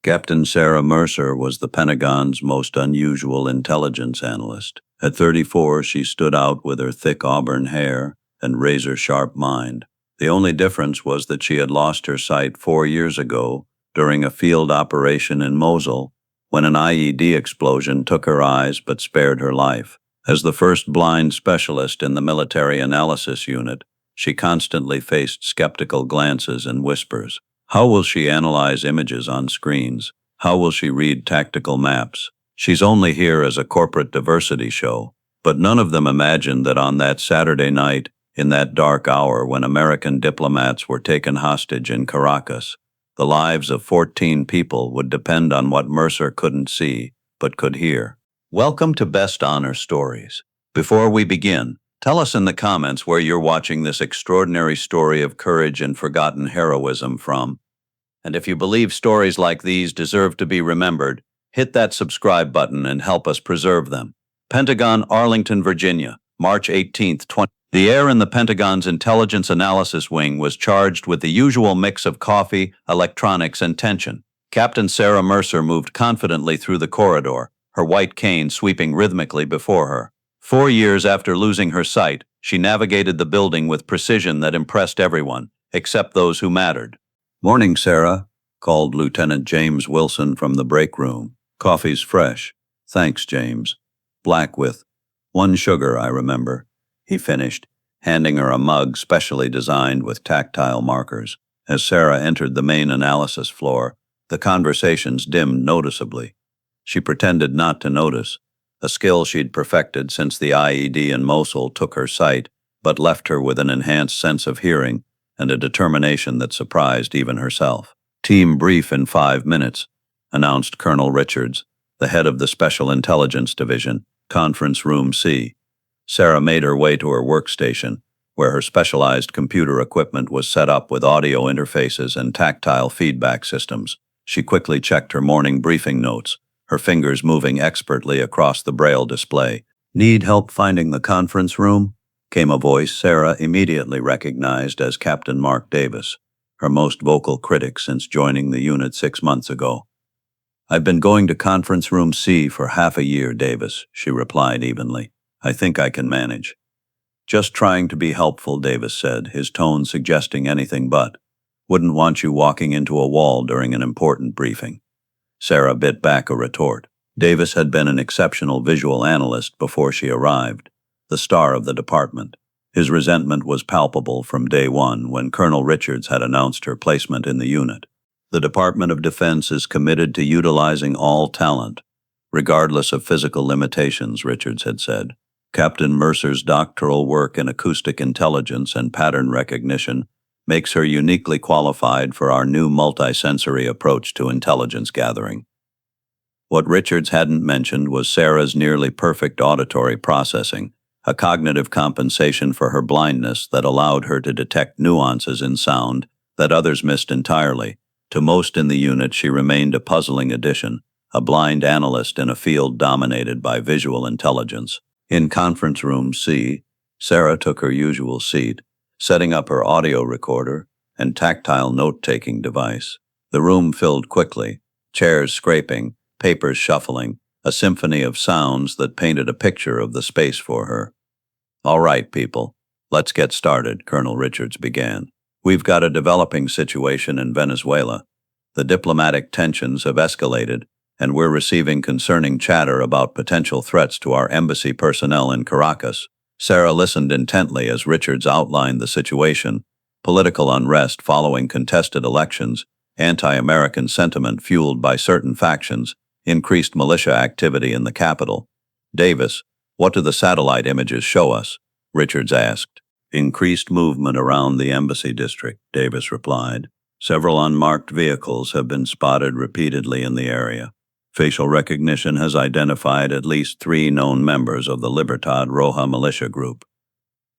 Captain Sarah Mercer was the Pentagon's most unusual intelligence analyst. At 34, she stood out with her thick auburn hair and razor-sharp mind. The only difference was that she had lost her sight 4 years ago during a field operation in Mosul, when an IED explosion took her eyes but spared her life. As the first blind specialist in the military analysis unit, she constantly faced skeptical glances and whispers. How will she analyze images on screens? How will she read tactical maps? She's only here as a corporate diversity show. But none of them imagined that on that Saturday night, in that dark hour when American diplomats were taken hostage in Caracas, the lives of 14 people would depend on what Mercer couldn't see, but could hear. Welcome to Best Honor Stories. Before we begin, tell us in the comments where you're watching this extraordinary story of courage and forgotten heroism from. And if you believe stories like these deserve to be remembered, hit that subscribe button and help us preserve them. Pentagon, Arlington, Virginia, March 18, 20. The air in the Pentagon's Intelligence Analysis Wing was charged with the usual mix of coffee, electronics, and tension. Captain Sarah Mercer moved confidently through the corridor, her white cane sweeping rhythmically before her. 4 years after losing her sight, she navigated the building with precision that impressed everyone, except those who mattered. "Morning, Sarah," called Lieutenant James Wilson from the break room. "Coffee's fresh." "Thanks, James. Black with 1 sugar, I remember," he finished, handing her a mug specially designed with tactile markers. As Sarah entered the main analysis floor, the conversations dimmed noticeably. She pretended not to notice, a skill she'd perfected since the IED in Mosul took her sight, but left her with an enhanced sense of hearing and a determination that surprised even herself. "Team brief in 5 minutes," announced Colonel Richards, the head of the Special Intelligence Division, Conference Room C. Sarah made her way to her workstation, where her specialized computer equipment was set up with audio interfaces and tactile feedback systems. She quickly checked her morning briefing notes, her fingers moving expertly across the braille display. "Need help finding the conference room?" came a voice Sarah immediately recognized as Captain Mark Davis, her most vocal critic since joining the unit 6 months ago. "I've been going to Conference Room C for half a year, Davis," she replied evenly. "I think I can manage." "Just trying to be helpful," Davis said, his tone suggesting anything but. "Wouldn't want you walking into a wall during an important briefing." Sarah bit back a retort. Davis had been an exceptional visual analyst before she arrived, the star of the department. His resentment was palpable from day one when Colonel Richards had announced her placement in the unit. "The Department of Defense is committed to utilizing all talent, regardless of physical limitations," Richards had said. "Captain Mercer's doctoral work in acoustic intelligence and pattern recognition makes her uniquely qualified for our new multisensory approach to intelligence gathering." What Richards hadn't mentioned was Sarah's nearly perfect auditory processing, a cognitive compensation for her blindness that allowed her to detect nuances in sound that others missed entirely. To most in the unit, she remained a puzzling addition, a blind analyst in a field dominated by visual intelligence. In Conference Room C, Sarah took her usual seat, setting up her audio recorder and tactile note-taking device. The room filled quickly, chairs scraping, papers shuffling, a symphony of sounds that painted a picture of the space for her. "All right, people, let's get started," Colonel Richards began. "We've got a developing situation in Venezuela. The diplomatic tensions have escalated, and we're receiving concerning chatter about potential threats to our embassy personnel in Caracas." Sarah listened intently as Richards outlined the situation: political unrest following contested elections, anti-American sentiment fueled by certain factions, increased militia activity in the capital. "Davis, what do the satellite images show us?" Richards asked. "Increased movement around the embassy district," Davis replied. "Several unmarked vehicles have been spotted repeatedly in the area. Facial recognition has identified at least 3 known members of the Libertad Roja militia group.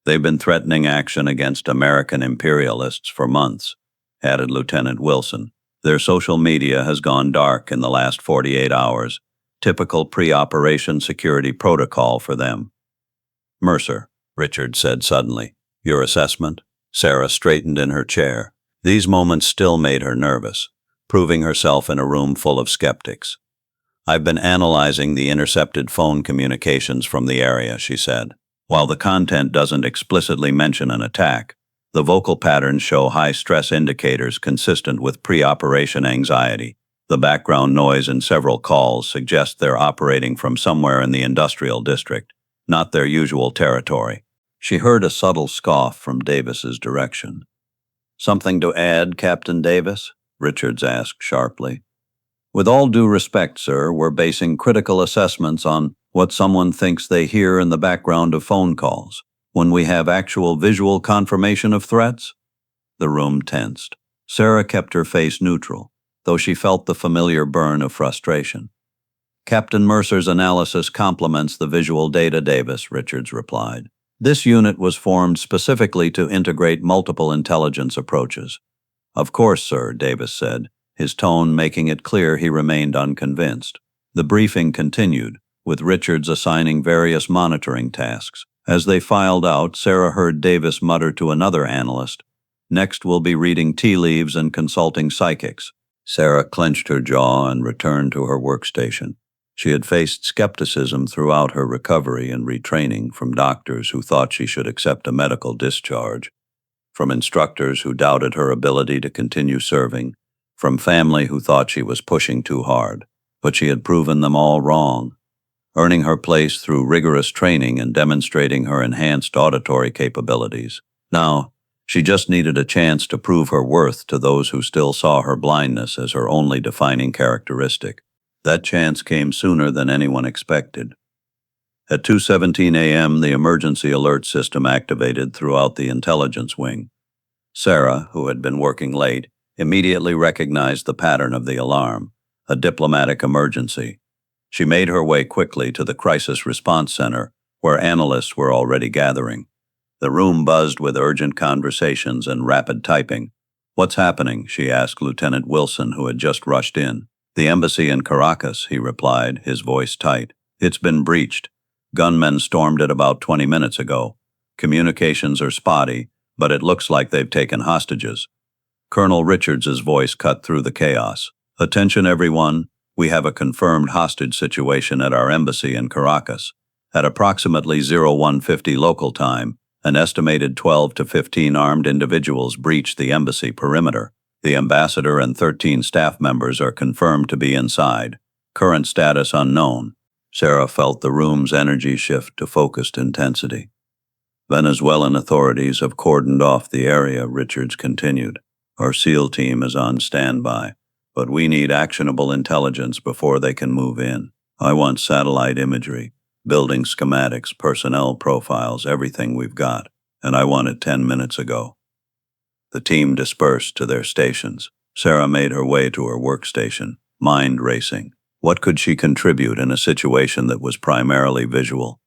They've been threatening action against American imperialists for months," added Lieutenant Wilson. "Their social media has gone dark in the last 48 hours, typical pre-operation security protocol for them." "Mercer," Richard said suddenly, "your assessment?" Sarah straightened in her chair. These moments still made her nervous. proving herself in a room full of skeptics. "I've been analyzing the intercepted phone communications from the area," she said. "While the content doesn't explicitly mention an attack, the vocal patterns show high stress indicators consistent with pre-operation anxiety. The background noise in several calls suggests they're operating from somewhere in the industrial district, not their usual territory." She heard a subtle scoff from Davis's direction. "Something to add, Captain Davis?" Richards asked sharply. "With all due respect, sir, we're basing critical assessments on what someone thinks they hear in the background of phone calls. When we have actual visual confirmation of threats?" The room tensed. Sarah kept her face neutral, though she felt the familiar burn of frustration. "Captain Mercer's analysis complements the visual data, Davis," Richards replied. "This unit was formed specifically to integrate multiple intelligence approaches." "Of course, sir," Davis said, his tone making it clear he remained unconvinced. The briefing continued, with Richards assigning various monitoring tasks. As they filed out, Sarah heard Davis mutter to another analyst, "Next we'll be reading tea leaves and consulting psychics." Sarah clenched her jaw and returned to her workstation. She had faced skepticism throughout her recovery and retraining from doctors who thought she should accept a medical discharge, from instructors who doubted her ability to continue serving, from family who thought she was pushing too hard. But she had proven them all wrong, earning her place through rigorous training and demonstrating her enhanced auditory capabilities. Now, she just needed a chance to prove her worth to those who still saw her blindness as her only defining characteristic. That chance came sooner than anyone expected. At 2:17 a.m., the emergency alert system activated throughout the intelligence wing. Sarah, who had been working late, immediately recognized the pattern of the alarm, a diplomatic emergency. She made her way quickly to the crisis response center, where analysts were already gathering. The room buzzed with urgent conversations and rapid typing. "What's happening?" she asked Lieutenant Wilson, who had just rushed in. "The embassy in Caracas," he replied, his voice tight. "It's been breached. Gunmen stormed it about 20 minutes ago. Communications are spotty, but it looks like they've taken hostages." Colonel Richards's voice cut through the chaos. "Attention, everyone. We have a confirmed hostage situation at our embassy in Caracas. At approximately 0150 local time, an estimated 12 to 15 armed individuals breached the embassy perimeter. The ambassador and 13 staff members are confirmed to be inside. Current status unknown." Sarah felt the room's energy shift to focused intensity. "Venezuelan authorities have cordoned off the area," Richards continued. "Our SEAL team is on standby, but we need actionable intelligence before they can move in. I want satellite imagery, building schematics, personnel profiles, everything we've got, and I want it 10 minutes ago." The team dispersed to their stations. Sarah made her way to her workstation, mind racing. What could she contribute in a situation that was primarily visual?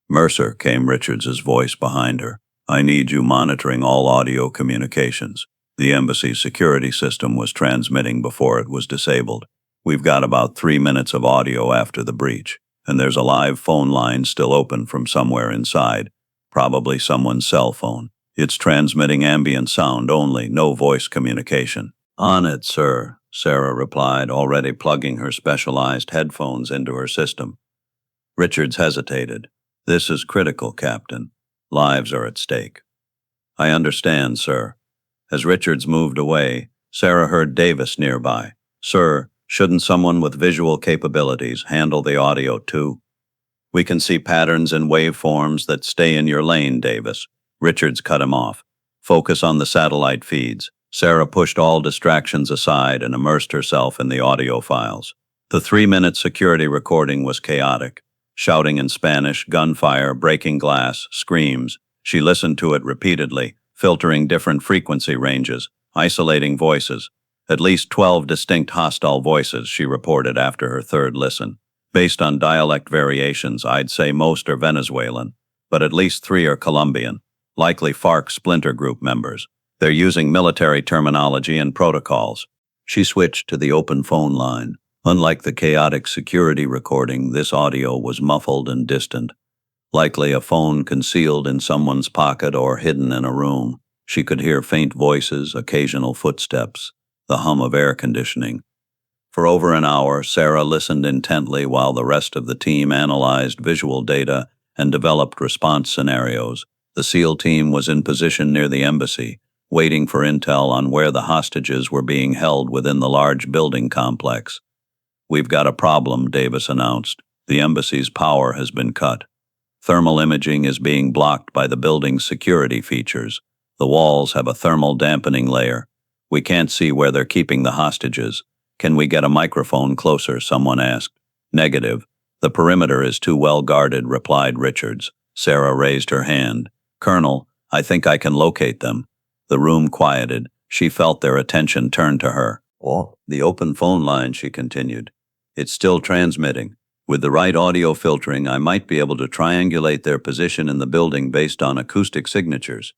"Mercer," came Richards's voice behind her. "I need you monitoring all audio communications. The embassy's security system was transmitting before it was disabled. We've got about 3 minutes of audio after the breach, and there's a live phone line still open from somewhere inside, probably someone's cell phone. It's transmitting ambient sound only, no voice communication." "On it, sir," Sarah replied, already plugging her specialized headphones into her system. Richards hesitated. "This is critical, Captain. Lives are at stake." "I understand, sir." As Richards moved away, Sarah heard Davis nearby. "Sir, shouldn't someone with visual capabilities handle the audio too?" "We can see patterns and waveforms that stay in your lane, Davis." Richards cut him off. "Focus on the satellite feeds." Sarah pushed all distractions aside and immersed herself in the audio files. The 3-minute security recording was chaotic. Shouting in Spanish, gunfire, breaking glass, screams. She listened to it repeatedly, filtering different frequency ranges, isolating voices. "At least 12 distinct hostile voices," she reported after her third listen. "Based on dialect variations, I'd say most are Venezuelan, but at least 3 are Colombian, likely FARC splinter group members. They're using military terminology and protocols." She switched to the open phone line. Unlike the chaotic security recording, this audio was muffled and distant, likely a phone concealed in someone's pocket or hidden in a room. She could hear faint voices, occasional footsteps, the hum of air conditioning. For over an hour, Sarah listened intently while the rest of the team analyzed visual data and developed response scenarios. The SEAL team was in position near the embassy, waiting for intel on where the hostages were being held within the large building complex. "We've got a problem," Davis announced. "The embassy's power has been cut. Thermal imaging is being blocked by the building's security features. The walls have a thermal dampening layer. We can't see where they're keeping the hostages. Can we get a microphone closer?" someone asked. "Negative. The perimeter is too well guarded," replied Richards. Sarah raised her hand. "Colonel, I think I can locate them." The room quieted. She felt their attention turn to her. "Oh, the open phone line," she continued. "It's still transmitting. With the right audio filtering, I might be able to triangulate their position in the building based on acoustic signatures."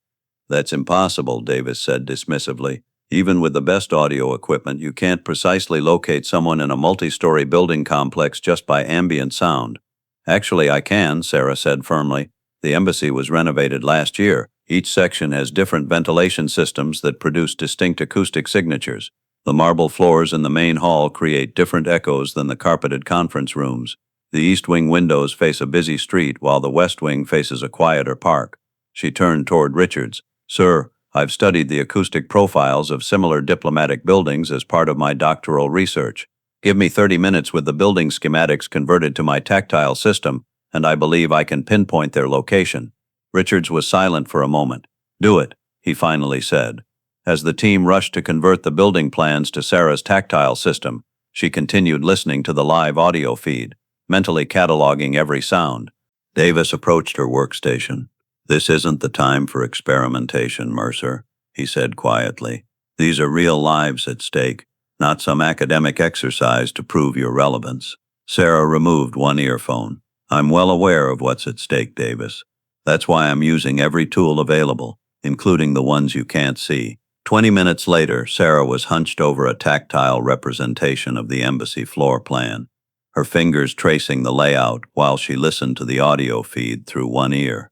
"That's impossible," Davis said dismissively. "Even with the best audio equipment, you can't precisely locate someone in a multi-story building complex just by ambient sound." "Actually, I can," Sarah said firmly. "The embassy was renovated last year. Each section has different ventilation systems that produce distinct acoustic signatures. The marble floors in the main hall create different echoes than the carpeted conference rooms. The east wing windows face a busy street while the west wing faces a quieter park." She turned toward Richards. "Sir, I've studied the acoustic profiles of similar diplomatic buildings as part of my doctoral research. Give me 30 minutes with the building schematics converted to my tactile system, and I believe I can pinpoint their location." Richards was silent for a moment. "Do it," he finally said. As the team rushed to convert the building plans to Sarah's tactile system, she continued listening to the live audio feed, mentally cataloging every sound. Davis approached her workstation. "This isn't the time for experimentation, Mercer," he said quietly. "These are real lives at stake, not some academic exercise to prove your relevance." Sarah removed one earphone. "I'm well aware of what's at stake, Davis. That's why I'm using every tool available, including the ones you can't see." 20 minutes later, Sarah was hunched over a tactile representation of the embassy floor plan, her fingers tracing the layout while she listened to the audio feed through one ear.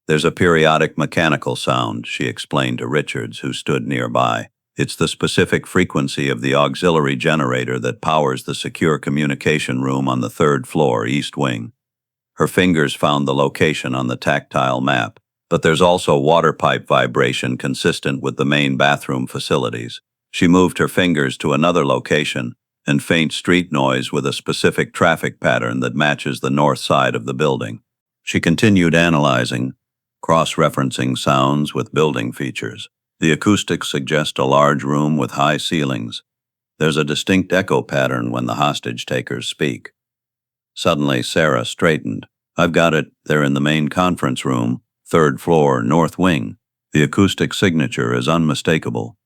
"There's a periodic mechanical sound," she explained to Richards, who stood nearby. "It's the specific frequency of the auxiliary generator that powers the secure communication room on the third floor, east wing." Her fingers found the location on the tactile map. "But there's also water pipe vibration consistent with the main bathroom facilities." She moved her fingers to another location, and faint street noise with a specific traffic pattern that matches the north side of the building. She continued analyzing, cross-referencing sounds with building features. The acoustics suggest a large room with high ceilings. There's a distinct echo pattern when the hostage takers speak. Suddenly, Sarah straightened. "I've got it. They're in the main conference room, third floor, north wing." The acoustic signature is unmistakable.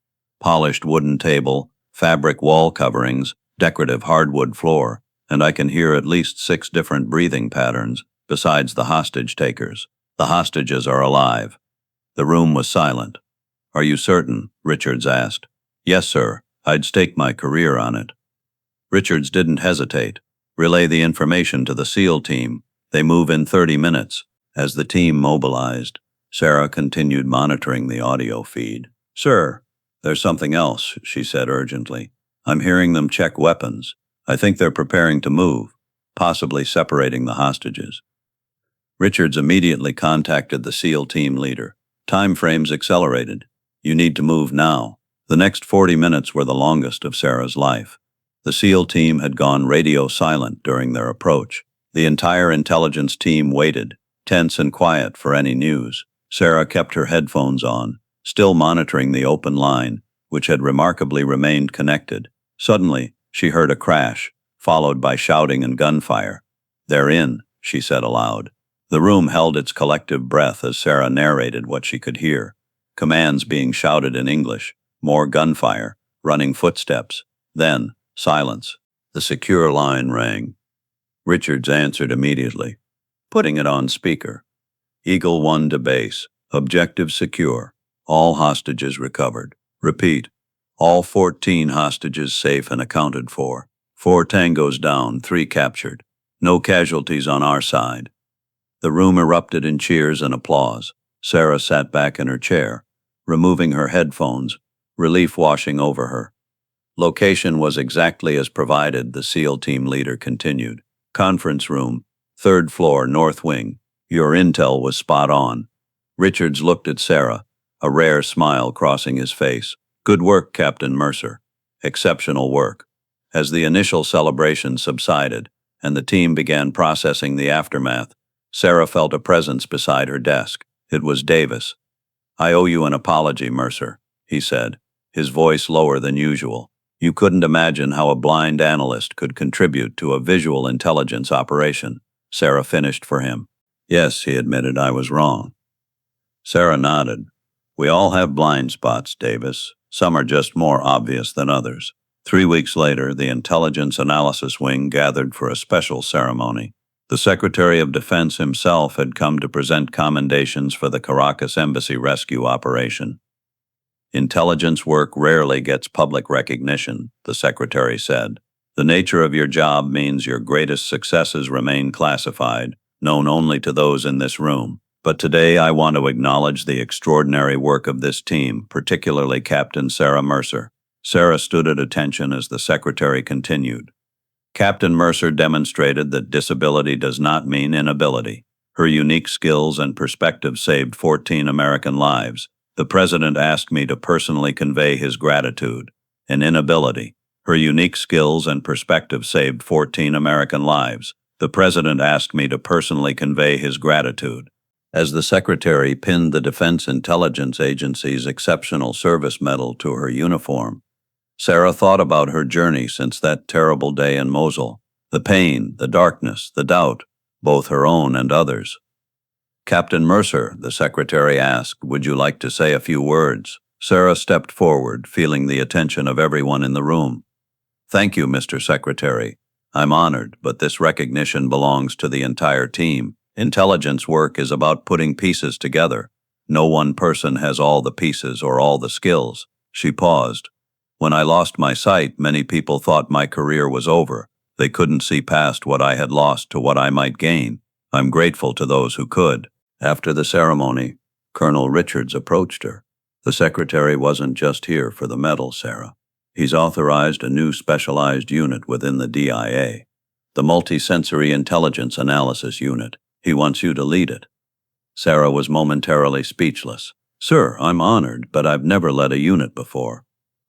Polished wooden table, fabric wall coverings, decorative hardwood floor, and I can hear at least 6 different breathing patterns, besides the hostage takers. The hostages are alive. The room was silent. "Are you certain?" Richards asked. "Yes, sir. I'd stake my career on it." Richards didn't hesitate. "Relay the information to the SEAL team. They move in 30 minutes. As the team mobilized, Sarah continued monitoring the audio feed. "Sir, there's something else," she said urgently. "I'm hearing them check weapons. I think they're preparing to move, possibly separating the hostages." Richards immediately contacted the SEAL team leader. Time frames accelerated. "You need to move now." The next 40 minutes were the longest of Sarah's life. The SEAL team had gone radio silent during their approach. The entire intelligence team waited, tense and quiet, for any news. Sarah kept her headphones on, still monitoring the open line, which had remarkably remained connected. Suddenly, she heard a crash, followed by shouting and gunfire. "They're in," she said aloud. The room held its collective breath as Sarah narrated what she could hear. Commands being shouted in English, more gunfire, running footsteps. Then, silence. The secure line rang. Richards answered immediately, putting it on speaker. "Eagle 1 to base. Objective secure. All hostages recovered. Repeat. All 14 hostages safe and accounted for. 4 tangos down, 3 captured. No casualties on our side." The room erupted in cheers and applause. Sarah sat back in her chair, removing her headphones, relief washing over her. Location was exactly as provided, the SEAL team leader continued. Conference room, third floor, north wing. Your intel was spot on. Richards looked at Sarah, a rare smile crossing his face. Good work, Captain Mercer. Exceptional work. As the initial celebration subsided and the team began processing the aftermath, Sarah felt a presence beside her desk. It was Davis. I owe you an apology, Mercer, he said, his voice lower than usual. You couldn't imagine how a blind analyst could contribute to a visual intelligence operation. Sarah finished for him. Yes, he admitted, I was wrong. Sarah nodded. We all have blind spots, Davis. Some are just more obvious than others. 3 weeks later, the Intelligence Analysis Wing gathered for a special ceremony. The Secretary of Defense himself had come to present commendations for the Caracas Embassy rescue operation. Intelligence work rarely gets public recognition, the Secretary said. The nature of your job means your greatest successes remain classified, known only to those in this room. But today I want to acknowledge the extraordinary work of this team, particularly Captain Sarah Mercer. Sarah stood at attention as the Secretary continued. Captain Mercer demonstrated that disability does not mean inability. Her unique skills and perspective saved 14 American lives. The President asked me to personally convey his gratitude. An inability. Her unique skills and perspective saved 14 American lives. The President asked me to personally convey his gratitude. As the Secretary pinned the Defense Intelligence Agency's Exceptional Service Medal to her uniform, Sarah thought about her journey since that terrible day in Mosul. The pain, the darkness, the doubt, both her own and others. Captain Mercer, the Secretary asked, would you like to say a few words? Sarah stepped forward, feeling the attention of everyone in the room. Thank you, Mr. Secretary. I'm honored, but this recognition belongs to the entire team. Intelligence work is about putting pieces together. No one person has all the pieces or all the skills. She paused. When I lost my sight, many people thought my career was over. They couldn't see past what I had lost to what I might gain. I'm grateful to those who could. After the ceremony, Colonel Richards approached her. The Secretary wasn't just here for the medal, Sarah. He's authorized a new specialized unit within the DIA, the Multisensory Intelligence Analysis Unit. He wants you to lead it. Sarah was momentarily speechless. Sir, I'm honored, but I've never led a unit before.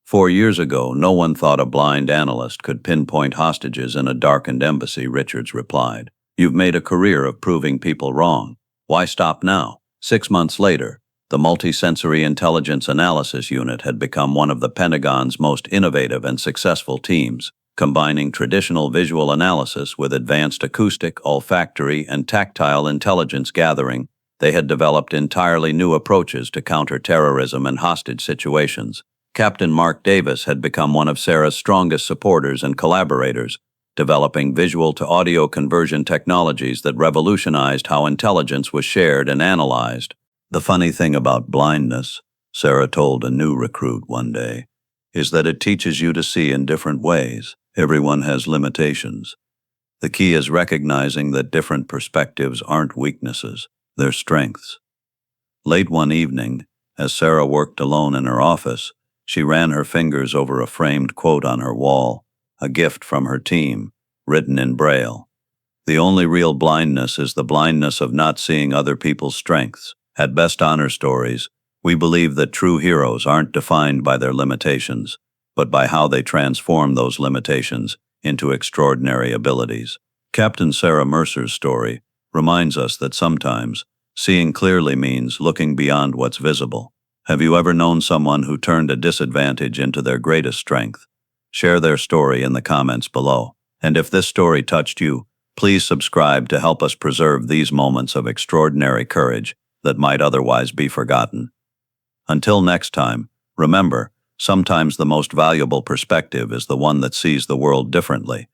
4 years ago, no one thought a blind analyst could pinpoint hostages in a darkened embassy, Richards replied. You've made a career of proving people wrong. Why stop now? 6 months later, the Multisensory Intelligence Analysis Unit had become one of the Pentagon's most innovative and successful teams, combining traditional visual analysis with advanced acoustic, olfactory, and tactile intelligence gathering. They had developed entirely new approaches to counter-terrorism and hostage situations. Captain Mark Davis had become one of Sarah's strongest supporters and collaborators, developing visual-to-audio conversion technologies that revolutionized how intelligence was shared and analyzed. The funny thing about blindness, Sarah told a new recruit one day, is that it teaches you to see in different ways. Everyone has limitations. The key is recognizing that different perspectives aren't weaknesses, they're strengths. Late one evening, as Sarah worked alone in her office, she ran her fingers over a framed quote on her wall, a gift from her team, written in Braille. The only real blindness is the blindness of not seeing other people's strengths. At Best Honor Stories, we believe that true heroes aren't defined by their limitations, but by how they transform those limitations into extraordinary abilities. Captain Sarah Mercer's story reminds us that sometimes seeing clearly means looking beyond what's visible. Have you ever known someone who turned a disadvantage into their greatest strength? Share their story in the comments below. And if this story touched you, please subscribe to help us preserve these moments of extraordinary courage that might otherwise be forgotten. Until next time, remember, sometimes the most valuable perspective is the one that sees the world differently.